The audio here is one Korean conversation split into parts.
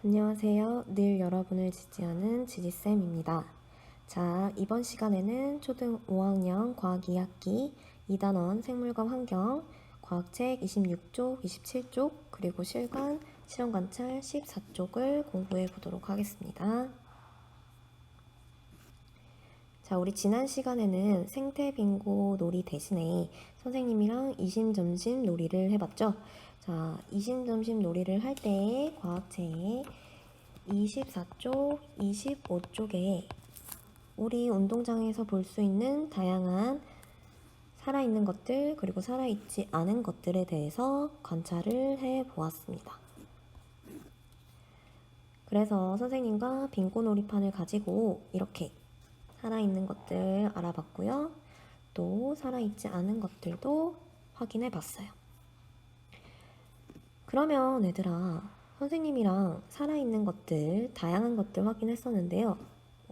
안녕하세요. 늘 여러분을 지지하는 지지쌤입니다. 자, 이번 시간에는 초등 5학년 과학 2학기 2단원 생물과 환경 과학책 26쪽, 27쪽, 그리고 실관, 실험관찰 14쪽을 공부해 보도록 하겠습니다. 자, 우리 지난 시간에는 생태 빙고 놀이 대신에 선생님이랑 이심점심 놀이를 해봤죠? 자, 이심점심 놀이를 할 때 과학책 24쪽, 25쪽에 우리 운동장에서 볼 수 있는 다양한 살아있는 것들 그리고 살아있지 않은 것들에 대해서 관찰을 해보았습니다. 그래서 선생님과 빙고놀이판을 가지고 이렇게 살아있는 것들 알아봤고요. 또 살아있지 않은 것들도 확인해봤어요. 그러면 얘들아, 선생님이랑 살아있는 것들, 다양한 것들 확인했었는데요.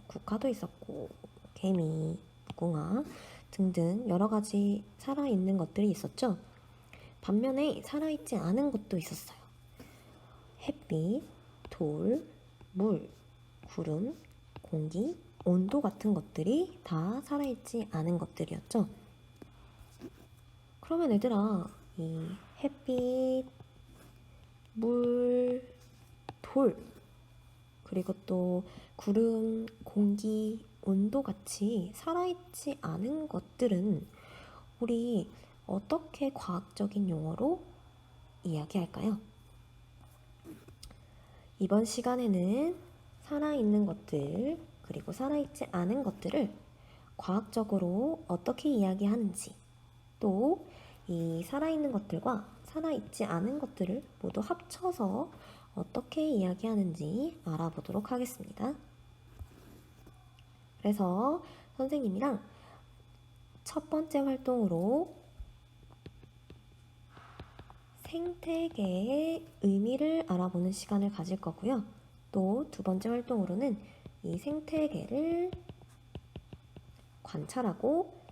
국화도 있었고, 개미, 무궁화 등등 여러 가지 살아있는 것들이 있었죠. 반면에 살아있지 않은 것도 있었어요. 햇빛, 돌, 물, 구름, 공기, 온도 같은 것들이 다 살아있지 않은 것들이었죠. 그러면 얘들아, 이 햇빛, 물, 돌, 그리고 또 구름, 공기, 온도 같이 살아있지 않은 것들은 우리 어떻게 과학적인 용어로 이야기할까요? 이번 시간에는 살아있는 것들, 그리고 살아있지 않은 것들을 과학적으로 어떻게 이야기하는지, 또 이 살아있는 것들과 살아있지 않은 것들을 모두 합쳐서 어떻게 이야기하는지 알아보도록 하겠습니다. 그래서 선생님이랑 첫 번째 활동으로 생태계의 의미를 알아보는 시간을 가질 거고요. 또 두 번째 활동으로는 이 생태계를 관찰하고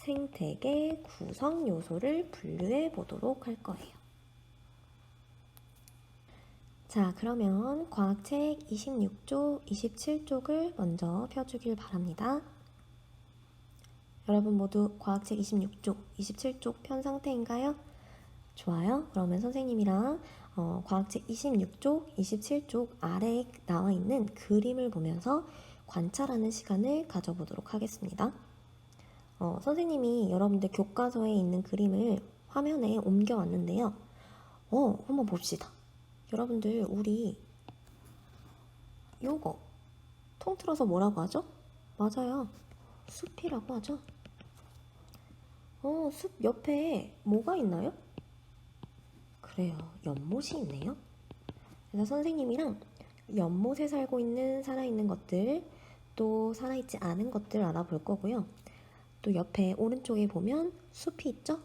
생태계 구성 요소를 분류해 보도록 할 거예요. 자, 그러면 과학책 26쪽, 27쪽을 먼저 펴주길 바랍니다. 여러분 모두 과학책 26쪽, 27쪽 편 상태인가요? 좋아요. 그러면 선생님이랑 과학책 26쪽, 27쪽 아래에 나와 있는 그림을 보면서 관찰하는 시간을 가져보도록 하겠습니다. 선생님이 여러분들 교과서에 있는 그림을 화면에 옮겨왔는데요. 한번 봅시다. 여러분들 우리 요거 통틀어서 뭐라고 하죠? 맞아요. 숲이라고 하죠. 숲 옆에 뭐가 있나요? 그래요. 연못이 있네요. 그래서 선생님이랑 연못에 살고 있는 살아있는 것들, 또 살아있지 않은 것들 알아볼 거고요. 또 옆에 오른쪽에 보면 숲이 있죠?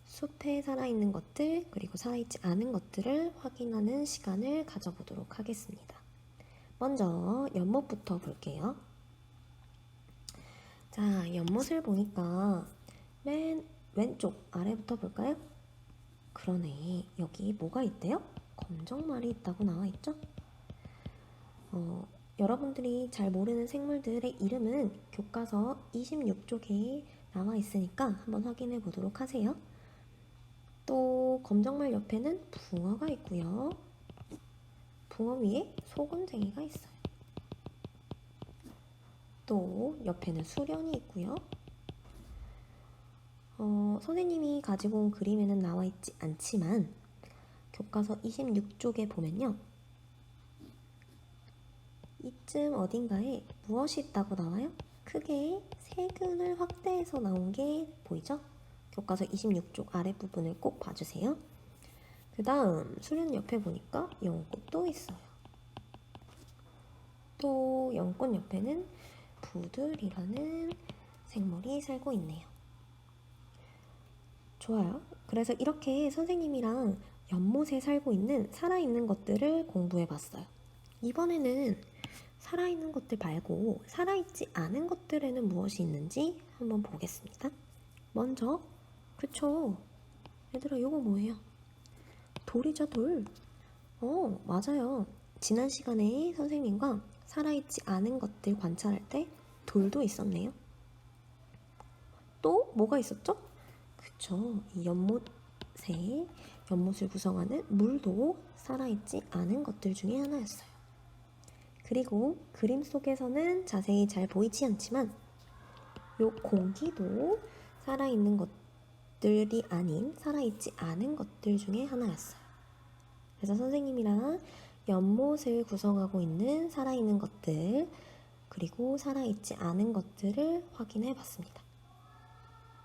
숲에 살아있는 것들, 그리고 살아있지 않은 것들을 확인하는 시간을 가져보도록 하겠습니다. 먼저 연못부터 볼게요. 자, 연못을 보니까 맨 왼쪽 아래부터 볼까요? 그러네. 여기 뭐가 있대요? 검정말이 있다고 나와 있죠? 여러분들이 잘 모르는 생물들의 이름은 교과서 26쪽에 나와 있으니까 한번 확인해 보도록 하세요. 또 검정말 옆에는 붕어가 있고요. 붕어 위에 소금쟁이가 있어요. 또 옆에는 수련이 있고요. 선생님이 가지고 온 그림에는 나와 있지 않지만 교과서 26쪽에 보면요. 이쯤 어딘가에 무엇이 있다고 나와요? 크게 세균을 확대해서 나온 게 보이죠? 교과서 26쪽 아랫부분을 꼭 봐주세요. 그 다음 수련 옆에 보니까 연꽃도 있어요. 또 연꽃 옆에는 부들이라는 생물이 살고 있네요. 좋아요. 그래서 이렇게 선생님이랑 연못에 살고 있는 살아있는 것들을 공부해봤어요. 이번에는 살아있는 것들 말고 살아있지 않은 것들에는 무엇이 있는지 한번 보겠습니다. 먼저, 그쵸? 얘들아, 이거 뭐예요? 돌이죠, 돌. 맞아요. 지난 시간에 선생님과 살아있지 않은 것들 관찰할 때 돌도 있었네요. 또 뭐가 있었죠? 그쵸, 이 연못을 구성하는 물도 살아있지 않은 것들 중에 하나였어요. 그리고 그림 속에서는 자세히 잘 보이지 않지만 요 공기도 살아있는 것들이 아닌 살아있지 않은 것들 중에 하나였어요. 그래서 선생님이랑 연못을 구성하고 있는 살아있는 것들 그리고 살아있지 않은 것들을 확인해 봤습니다.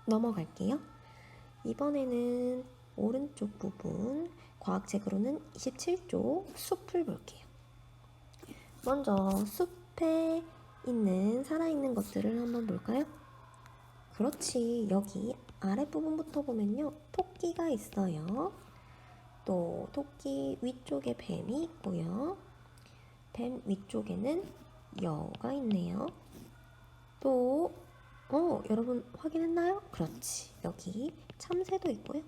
넘어갈게요. 이번에는 오른쪽 부분 과학책으로는 27쪽 숲을 볼게요. 먼저 숲에 있는 살아있는 것들을 한번 볼까요? 그렇지, 여기 아랫부분부터 보면요, 토끼가 있어요. 또 토끼 위쪽에 뱀이 있고요. 뱀 위쪽에는 여우가 있네요. 또 여러분 확인했나요? 그렇지, 여기 참새도 있고요.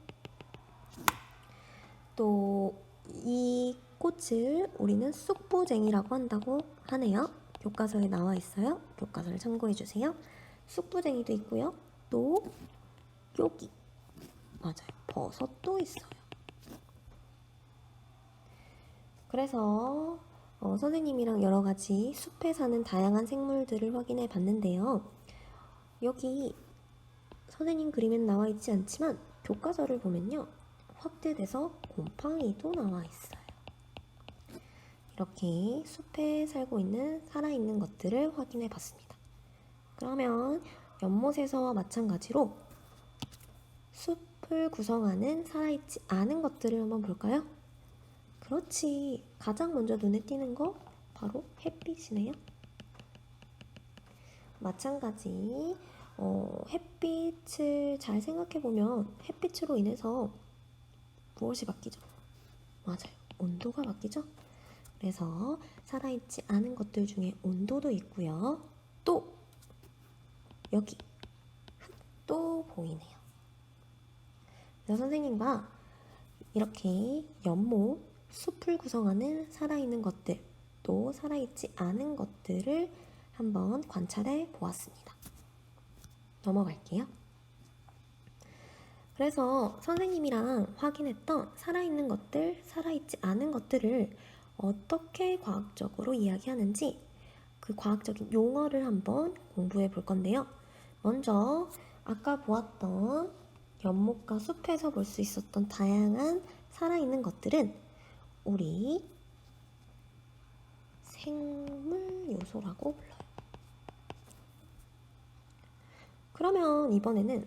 또 이 꽃을 우리는 쑥부쟁이라고 한다고 하네요. 교과서에 나와 있어요. 교과서를 참고해 주세요. 쑥부쟁이도 있고요. 또 여기 맞아요, 버섯도 있어요. 그래서 선생님이랑 여러 가지 숲에 사는 다양한 생물들을 확인해 봤는데요. 여기 선생님 그림엔 나와 있지 않지만 교과서를 보면요, 확대돼서 곰팡이도 나와 있어요. 이렇게 숲에 살고 있는 살아있는 것들을 확인해 봤습니다. 그러면 연못에서와 마찬가지로 숲을 구성하는 살아있지 않은 것들을 한번 볼까요? 그렇지, 가장 먼저 눈에 띄는 거 바로 햇빛이네요. 마찬가지 햇빛을 잘 생각해보면 햇빛으로 인해서 무엇이 바뀌죠? 맞아요, 온도가 바뀌죠? 그래서 살아있지 않은 것들 중에 온도도 있고요. 또 여기 흙도 보이네요. 그래서 선생님과 이렇게 연못, 숲을 구성하는 살아있는 것들, 또 살아있지 않은 것들을 한번 관찰해 보았습니다. 넘어갈게요. 그래서 선생님이랑 확인했던 살아있는 것들, 살아있지 않은 것들을 어떻게 과학적으로 이야기하는지 그 과학적인 용어를 한번 공부해 볼 건데요. 먼저 아까 보았던 연못과 숲에서 볼 수 있었던 다양한 살아있는 것들은 우리 생물 요소라고 불러요. 그러면 이번에는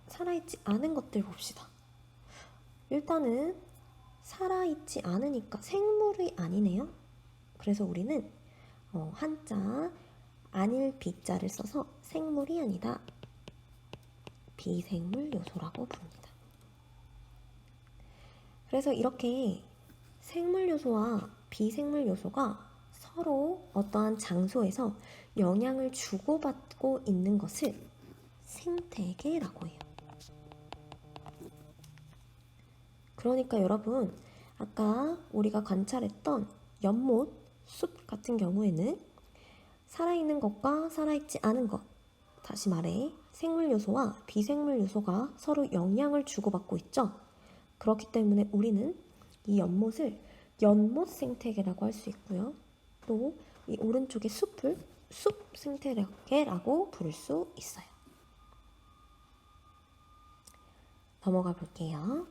살아있지 않은 것들 봅시다. 일단은 살아있지 않으니까 생물이 아니네요. 그래서 우리는 한자 아닐 비자를 써서 생물이 아니다, 비생물 요소라고 부릅니다. 그래서 이렇게 생물 요소와 비생물 요소가 서로 어떠한 장소에서 영향을 주고받고 있는 것을 생태계라고 해요. 그러니까 여러분, 아까 우리가 관찰했던 연못, 숲 같은 경우에는 살아있는 것과 살아있지 않은 것, 다시 말해 생물 요소와 비생물 요소가 서로 영향을 주고받고 있죠. 그렇기 때문에 우리는 이 연못을 연못 생태계라고 할 수 있고요. 또 이 오른쪽의 숲을 숲 생태계라고 부를 수 있어요. 넘어가 볼게요.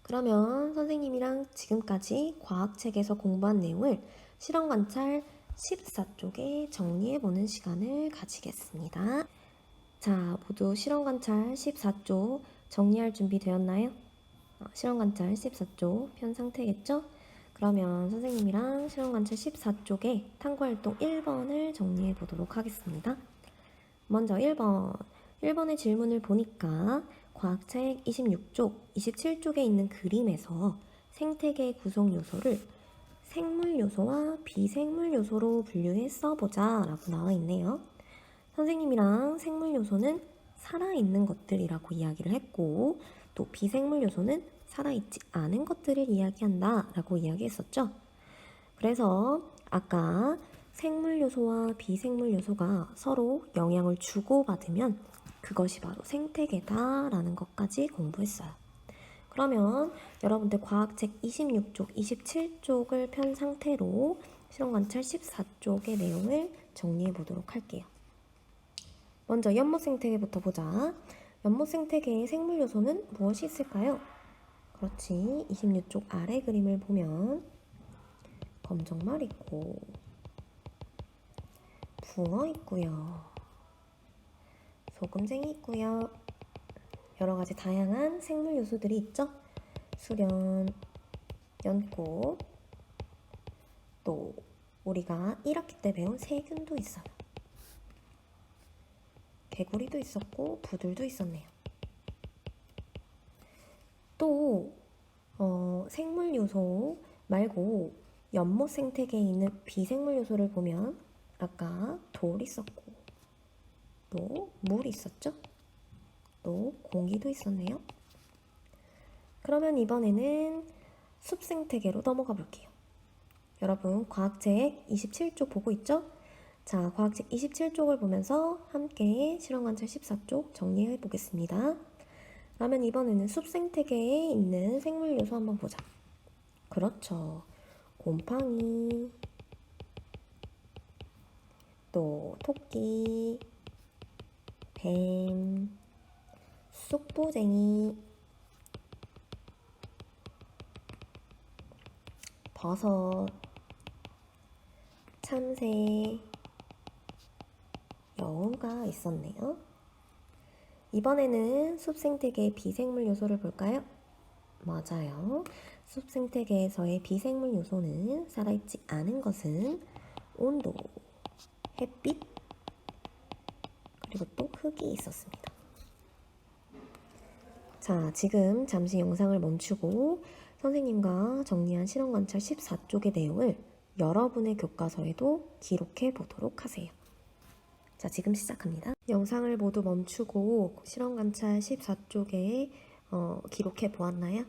그러면 선생님이랑 지금까지 과학책에서 공부한 내용을 실험관찰 14쪽에 정리해보는 시간을 가지겠습니다. 자, 모두 실험관찰 14쪽 정리할 준비 되었나요? 실험관찰 14쪽 편 상태겠죠? 그러면 선생님이랑 실험관찰 14쪽에 탐구활동 1번을 정리해 보도록 하겠습니다. 먼저 1번. 1번의 질문을 보니까 과학책 26쪽, 27쪽에 있는 그림에서 생태계 구성 요소를 생물 요소와 비생물 요소로 분류해 써보자 라고 나와 있네요. 선생님이랑 생물 요소는 살아있는 것들이라고 이야기를 했고, 또 비생물 요소는 살아있지 않은 것들을 이야기한다 라고 이야기했었죠. 그래서 아까 생물 요소와 비생물 요소가 서로 영향을 주고받으면 그것이 바로 생태계다라는 것까지 공부했어요. 그러면 여러분들 과학책 26쪽, 27쪽을 편 상태로 실험관찰 14쪽의 내용을 정리해 보도록 할게요. 먼저 연못 생태계부터 보자. 연못 생태계의 생물 요소는 무엇이 있을까요? 그렇지. 26쪽 아래 그림을 보면 검정말 있고 붕어 있고요. 소금쟁이 있고요. 여러 가지 다양한 생물 요소들이 있죠. 수련, 연꽃, 또 우리가 1학기 때 배운 세균도 있어요. 개구리도 있었고 부들도 있었네요. 또 생물 요소 말고 연못 생태계에 있는 비생물 요소를 보면 아까 돌 있었고 또 물 있었죠? 또 공기도 있었네요. 그러면 이번에는 숲 생태계로 넘어가 볼게요. 여러분 과학책 27쪽 보고 있죠? 자, 과학책 27쪽을 보면서 함께 실험관찰 14쪽 정리해 보겠습니다. 그러면 이번에는 숲 생태계에 있는 생물 요소 한번 보자. 그렇죠. 곰팡이, 또 토끼, 뱀, 쑥보쟁이, 버섯, 참새, 여우가 있었네요. 이번에는 숲 생태계의 비생물 요소를 볼까요? 맞아요. 숲 생태계에서의 비생물 요소는 살아있지 않은 것은 온도, 햇빛, 그리고 또 흙이 있었습니다. 자, 지금 잠시 영상을 멈추고 선생님과 정리한 실험관찰 14쪽의 내용을 여러분의 교과서에도 기록해 보도록 하세요. 자, 지금 시작합니다. 영상을 모두 멈추고 실험관찰 14쪽에 기록해 보았나요?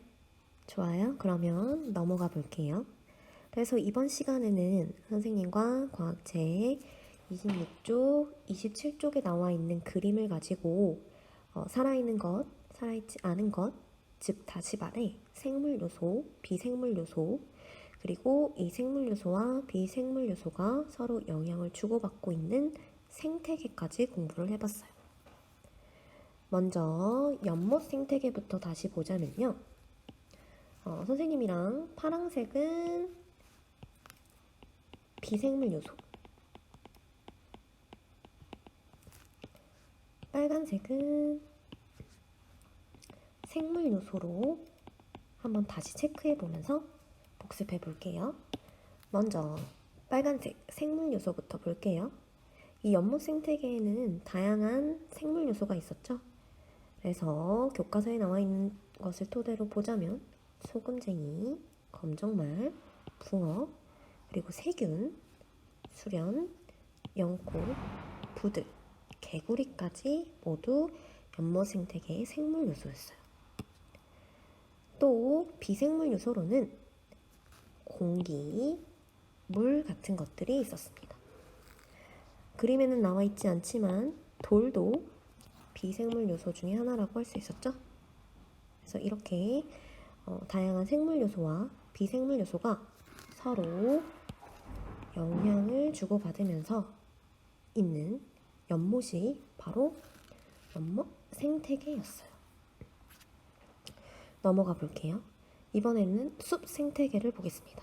좋아요. 그러면 넘어가 볼게요. 그래서 이번 시간에는 선생님과 과학책 26쪽, 27쪽에 나와 있는 그림을 가지고 살아있는 것, 살아있지 않은 것, 즉 다시 말해 생물 요소, 비생물 요소, 그리고 이 생물 요소와 비생물 요소가 서로 영향을 주고받고 있는 생태계까지 공부를 해봤어요. 먼저 연못 생태계부터 다시 보자면요. 선생님이랑 파란색은 비생물 요소, 빨간색은 생물 요소로 한번 다시 체크해 보면서 복습해 볼게요. 먼저 빨간색 생물 요소부터 볼게요. 이 연못 생태계에는 다양한 생물 요소가 있었죠. 그래서 교과서에 나와 있는 것을 토대로 보자면 소금쟁이, 검정말, 붕어, 그리고 세균, 수련, 연꽃, 부들, 개구리까지 모두 연못 생태계의 생물 요소였어요. 또 비생물 요소로는 공기, 물 같은 것들이 있었습니다. 그림에는 나와 있지 않지만 돌도 비생물 요소 중에 하나라고 할 수 있었죠. 그래서 이렇게 다양한 생물 요소와 비생물 요소가 서로 영향을 주고받으면서 있는 연못이 바로 연못 생태계였어요. 넘어가 볼게요. 이번에는 숲 생태계를 보겠습니다.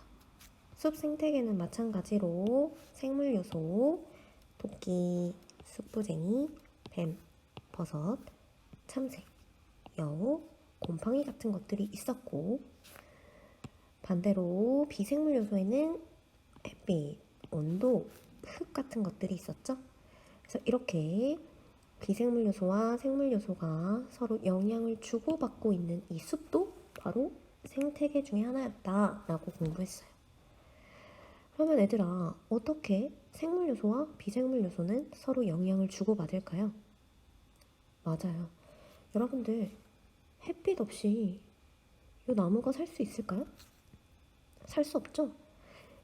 숲 생태계는 마찬가지로 생물 요소, 토끼, 쑥부쟁이, 뱀, 버섯, 참새, 여우, 곰팡이 같은 것들이 있었고, 반대로 비생물 요소에는 햇빛, 온도, 흙 같은 것들이 있었죠. 그래서 이렇게 비생물 요소와 생물 요소가 서로 영향을 주고받고 있는 이 숲도 바로 생태계 중에 하나였다라고 공부했어요. 그러면 얘들아, 어떻게 생물 요소와 비생물 요소는 서로 영향을 주고받을까요? 맞아요. 여러분들, 햇빛 없이 이 나무가 살 수 있을까요? 살 수 없죠?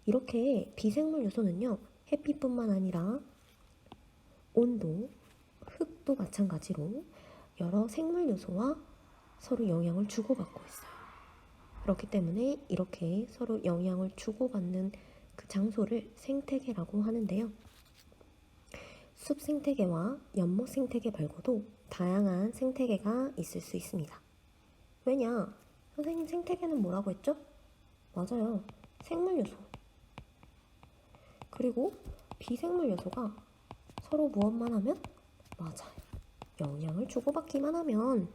이렇게 비생물 요소는요, 햇빛뿐만 아니라 온도, 흙도 마찬가지로 여러 생물 요소와 서로 영향을 주고받고 있어요. 그렇기 때문에 이렇게 서로 영향을 주고받는 그 장소를 생태계라고 하는데요. 숲 생태계와 연못 생태계 말고도 다양한 생태계가 있을 수 있습니다. 왜냐? 선생님 생태계는 뭐라고 했죠? 맞아요. 생물 요소. 그리고 비생물 요소가 서로 무엇만 하면? 맞아요. 영향을 주고받기만 하면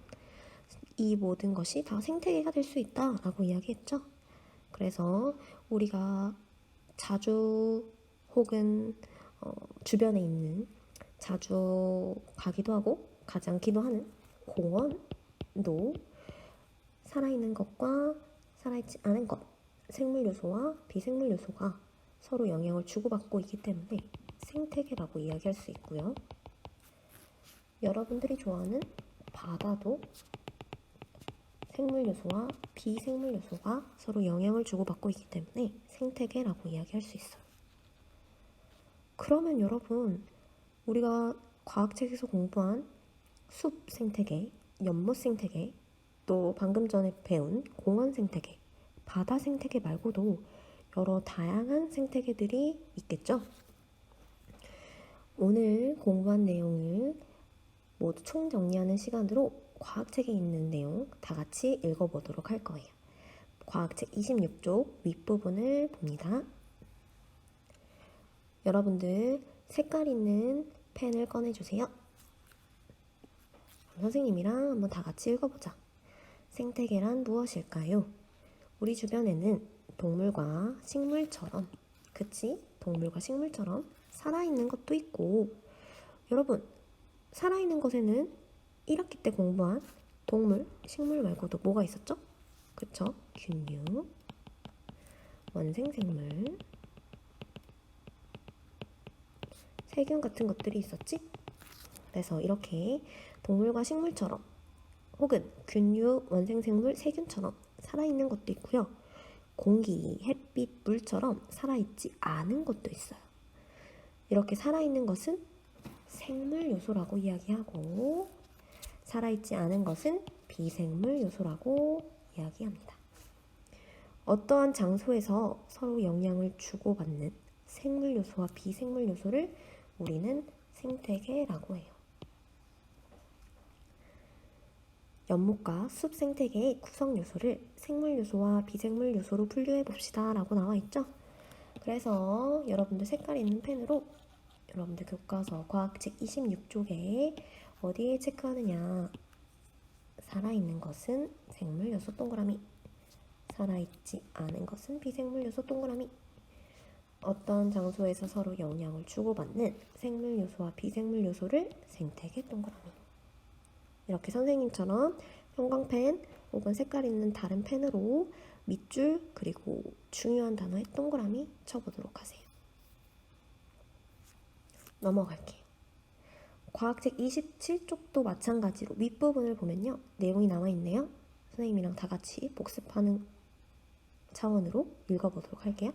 이 모든 것이 다 생태계가 될 수 있다라고 이야기했죠. 그래서 우리가 자주 혹은 주변에 있는 자주 가기도 하고 가지 않기도 하는 공원도 살아있는 것과 살아있지 않은 것, 생물 요소와 비생물 요소가 서로 영향을 주고받고 있기 때문에 생태계라고 이야기할 수 있고요. 여러분들이 좋아하는 바다도 생물 요소와 비생물 요소가 서로 영향을 주고받고 있기 때문에 생태계라고 이야기할 수 있어요. 그러면 여러분, 우리가 과학책에서 공부한 숲 생태계, 연못 생태계, 또 방금 전에 배운 공원 생태계, 바다 생태계 말고도 여러 다양한 생태계들이 있겠죠? 오늘 공부한 내용을 모두 총정리하는 시간으로 과학책에 있는 내용 다 같이 읽어보도록 할 거예요. 과학책 26쪽 윗부분을 봅니다. 여러분들 색깔 있는 펜을 꺼내주세요. 선생님이랑 한번 다 같이 읽어보자. 생태계란 무엇일까요? 우리 주변에는 동물과 식물처럼, 그치? 동물과 식물처럼 살아있는 것도 있고, 여러분, 살아있는 것에는 1학기 때 공부한 동물, 식물 말고도 뭐가 있었죠? 그쵸? 균류, 원생생물, 세균 같은 것들이 있었지? 그래서 이렇게 동물과 식물처럼 혹은 균류, 원생생물, 세균처럼 살아있는 것도 있고요. 공기, 햇빛, 물처럼 살아있지 않은 것도 있어요. 이렇게 살아있는 것은 생물 요소라고 이야기하고 살아있지 않은 것은 비생물 요소라고 이야기합니다. 어떠한 장소에서 서로 영향을 주고받는 생물 요소와 비생물 요소를 우리는 생태계라고 해요. 연못과 숲 생태계의 구성 요소를 생물 요소와 비생물 요소로 분류해 봅시다 라고 나와 있죠. 그래서 여러분들 색깔 있는 펜으로 여러분들 교과서 과학책 26쪽에 어디에 체크하느냐. 살아있는 것은 생물 요소 동그라미, 살아있지 않은 것은 비생물 요소 동그라미. 어떤 장소에서 서로 영향을 주고받는 생물 요소와 비생물 요소를 생태계 동그라미. 이렇게 선생님처럼 형광펜 혹은 색깔 있는 다른 펜으로 밑줄 그리고 중요한 단어에 동그라미 쳐보도록 하세요. 넘어갈게요. 과학책 27쪽도 마찬가지로 윗부분을 보면요. 내용이 나와 있네요. 선생님이랑 다 같이 복습하는 차원으로 읽어보도록 할게요.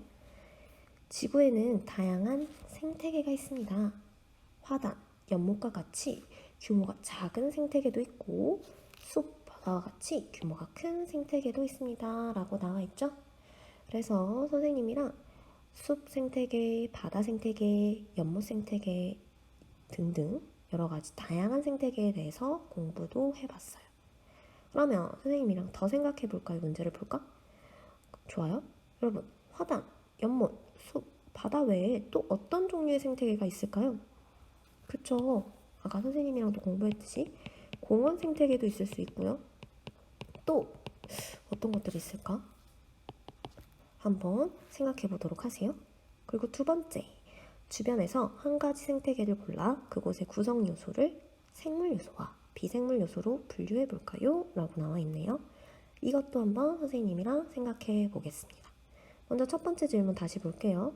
지구에는 다양한 생태계가 있습니다. 화단, 연못과 같이 규모가 작은 생태계도 있고 숲, 바다와 같이 규모가 큰 생태계도 있습니다. 라고 나와 있죠. 그래서 선생님이랑 숲 생태계, 바다 생태계, 연못 생태계 등등 여러 가지 다양한 생태계에 대해서 공부도 해봤어요. 그러면 선생님이랑 더 생각해 볼까요? 문제를 볼까? 좋아요. 여러분, 화단, 연못, 숲, 바다 외에 또 어떤 종류의 생태계가 있을까요? 그쵸. 아까 선생님이랑도 공부했듯이 공원 생태계도 있을 수 있고요. 또 어떤 것들이 있을까? 한번 생각해 보도록 하세요. 그리고 두 번째, 주변에서 한 가지 생태계를 골라 그곳의 구성 요소를 생물 요소와 비생물 요소로 분류해 볼까요? 라고 나와 있네요. 이것도 한번 선생님이랑 생각해 보겠습니다. 먼저 첫 번째 질문 다시 볼게요.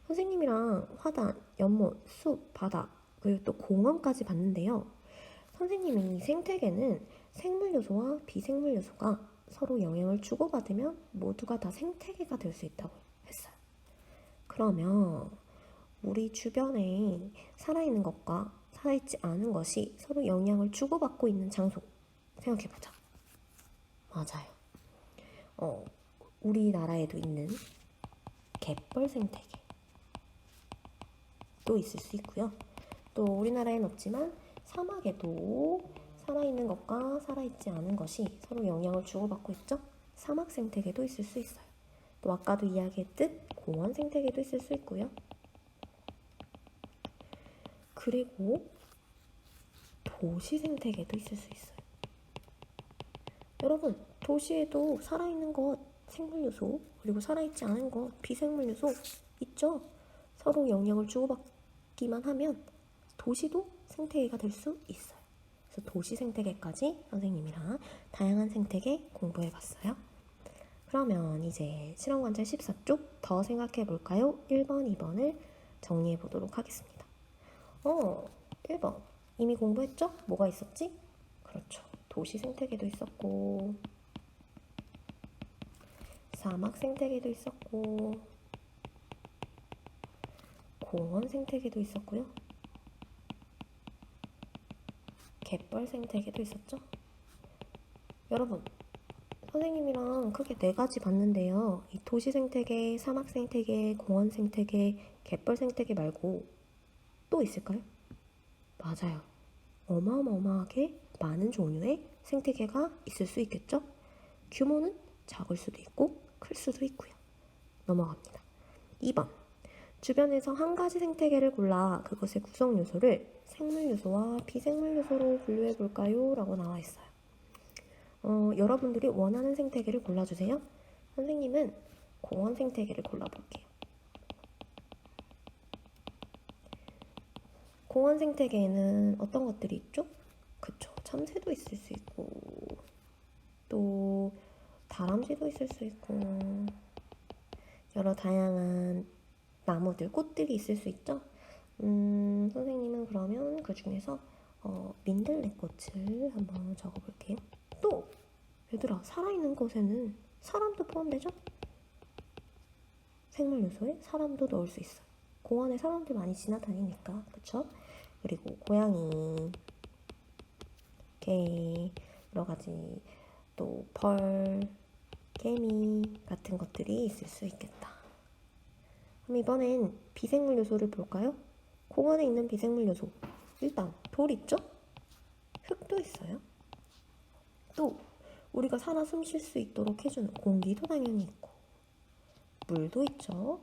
선생님이랑 화단, 연못, 숲, 바다, 그리고 또 공원까지 봤는데요. 선생님이 생태계는 생물 요소와 비생물 요소가 서로 영향을 주고받으면 모두가 다 생태계가 될 수 있다고 했어요. 그러면 우리 주변에 살아있는 것과 살아있지 않은 것이 서로 영향을 주고받고 있는 장소 생각해보자. 맞아요. 우리나라에도 있는 갯벌 생태계 또 있을 수 있고요. 또 우리나라엔 없지만 사막에도 살아있는 것과 살아있지 않은 것이 서로 영향을 주고받고 있죠. 사막 생태계도 있을 수 있어요. 또 아까도 이야기했듯 공원 생태계도 있을 수 있고요. 그리고 도시 생태계도 있을 수 있어요. 여러분, 도시에도 살아있는 것, 생물 요소, 그리고 살아있지 않은 것, 비생물 요소 있죠? 서로 영향을 주고받기만 하면 도시도 생태계가 될 수 있어요. 그래서 도시 생태계까지 선생님이랑 다양한 생태계 공부해봤어요. 그러면 이제 실험관찰 14쪽 더 생각해 볼까요? 1번, 2번을 정리해 보도록 하겠습니다. 1번. 이미 공부했죠? 뭐가 있었지? 그렇죠. 도시 생태계도 있었고, 사막 생태계도 있었고, 공원 생태계도 있었고요. 갯벌 생태계도 있었죠? 여러분, 선생님이랑 크게 4가지 봤는데요. 이 도시 생태계, 사막 생태계, 공원 생태계, 갯벌 생태계 말고 또 있을까요? 맞아요. 어마어마하게 많은 종류의 생태계가 있을 수 있겠죠? 규모는 작을 수도 있고 클 수도 있고요. 넘어갑니다. 2번. 주변에서 한 가지 생태계를 골라 그것의 구성 요소를 생물 요소와 비생물 요소로 분류해 볼까요? 라고 나와 있어요. 여러분들이 원하는 생태계를 골라주세요. 선생님은 공원 생태계를 골라볼게요. 공원 생태계에는 어떤 것들이 있죠? 그쵸. 참새도 있을 수 있고, 또 다람쥐도 있을 수 있고, 여러 다양한 나무들, 꽃들이 있을 수 있죠? 선생님은 그러면 그 중에서 민들레꽃을 한번 적어볼게요. 또 얘들아, 살아있는 곳에는 사람도 포함되죠? 생물 요소에 사람도 넣을 수 있어요. 공원에 사람들 많이 지나다니니까, 그쵸? 그리고 고양이, 개, 여러 가지 또 벌, 개미 같은 것들이 있을 수 있겠다. 그럼 이번엔 비생물 요소를 볼까요? 공원에 있는 비생물 요소, 일단 돌 있죠? 흙도 있어요. 또 우리가 살아 숨 쉴 수 있도록 해주는 공기도 당연히 있고, 물도 있죠.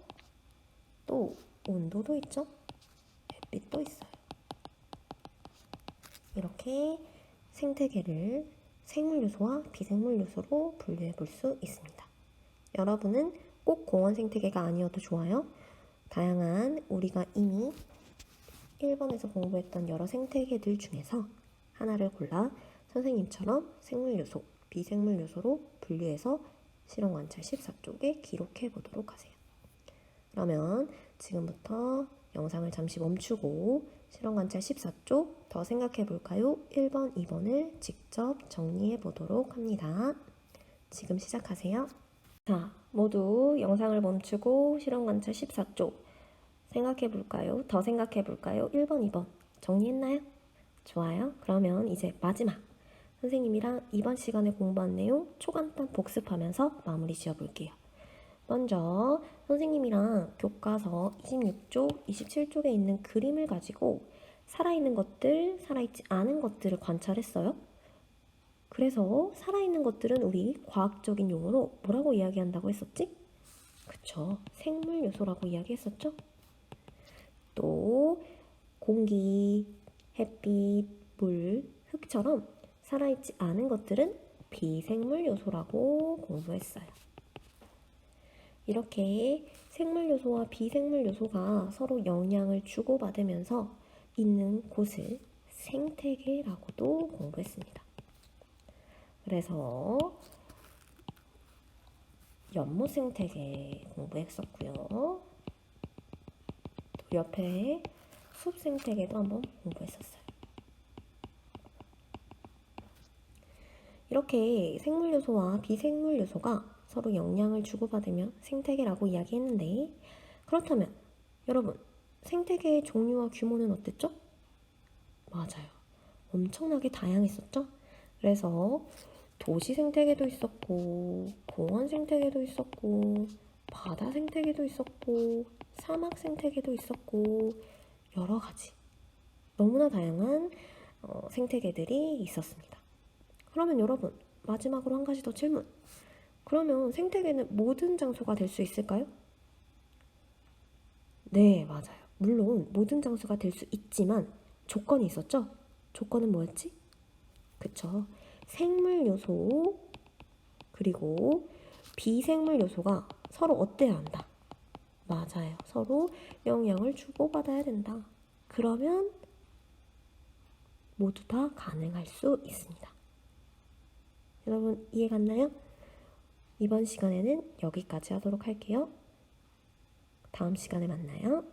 또 온도도 있죠. 햇빛도 있어요. 이렇게 생태계를 생물 요소와 비생물 요소로 분류해 볼 수 있습니다. 여러분은 꼭 공원 생태계가 아니어도 좋아요. 다양한 우리가 이미 1번에서 공부했던 여러 생태계들 중에서 하나를 골라 선생님처럼 생물 요소, 비생물 요소로 분류해서 실험 관찰 14쪽에 기록해 보도록 하세요. 그러면 지금부터 영상을 잠시 멈추고 실험 관찰 14쪽 더 생각해 볼까요? 1번, 2번을 직접 정리해 보도록 합니다. 지금 시작하세요. 자, 모두 영상을 멈추고 실험 관찰 14쪽 생각해 볼까요? 더 생각해 볼까요? 1번, 2번 정리했나요? 좋아요. 그러면 이제 마지막 선생님이랑 이번 시간에 공부한 내용 초간단 복습하면서 마무리 지어 볼게요. 먼저 선생님이랑 교과서 26쪽, 27쪽에 있는 그림을 가지고 살아있는 것들, 살아있지 않은 것들을 관찰했어요. 그래서 살아있는 것들은 우리 과학적인 용어로 뭐라고 이야기한다고 했었지? 그쵸, 생물 요소라고 이야기했었죠? 또 공기, 햇빛, 물, 흙처럼 살아있지 않은 것들은 비생물 요소라고 공부했어요. 이렇게 생물 요소와 비생물 요소가 서로 영향을 주고받으면서 있는 곳을 생태계라고도 공부했습니다. 그래서 연못 생태계 공부했었고요. 또 옆에 숲 생태계도 한번 공부했었어요. 이렇게 생물 요소와 비생물 요소가 서로 영향을 주고받으며 생태계라고 이야기했는데, 그렇다면 여러분, 생태계의 종류와 규모는 어땠죠? 맞아요. 엄청나게 다양했었죠? 그래서 도시 생태계도 있었고, 공원 생태계도 있었고, 바다 생태계도 있었고, 사막 생태계도 있었고, 여러 가지. 너무나 다양한 생태계들이 있었습니다. 그러면 여러분, 마지막으로 한 가지 더 질문. 그러면 생태계는 모든 장소가 될 수 있을까요? 네, 맞아요. 물론 모든 장소가 될 수 있지만 조건이 있었죠? 조건은 뭐였지? 그쵸. 생물 요소, 그리고 비생물 요소가 서로 어때야 한다. 맞아요. 서로 영향을 주고받아야 된다. 그러면 모두 다 가능할 수 있습니다. 여러분, 이해 갔나요? 이번 시간에는 여기까지 하도록 할게요. 다음 시간에 만나요.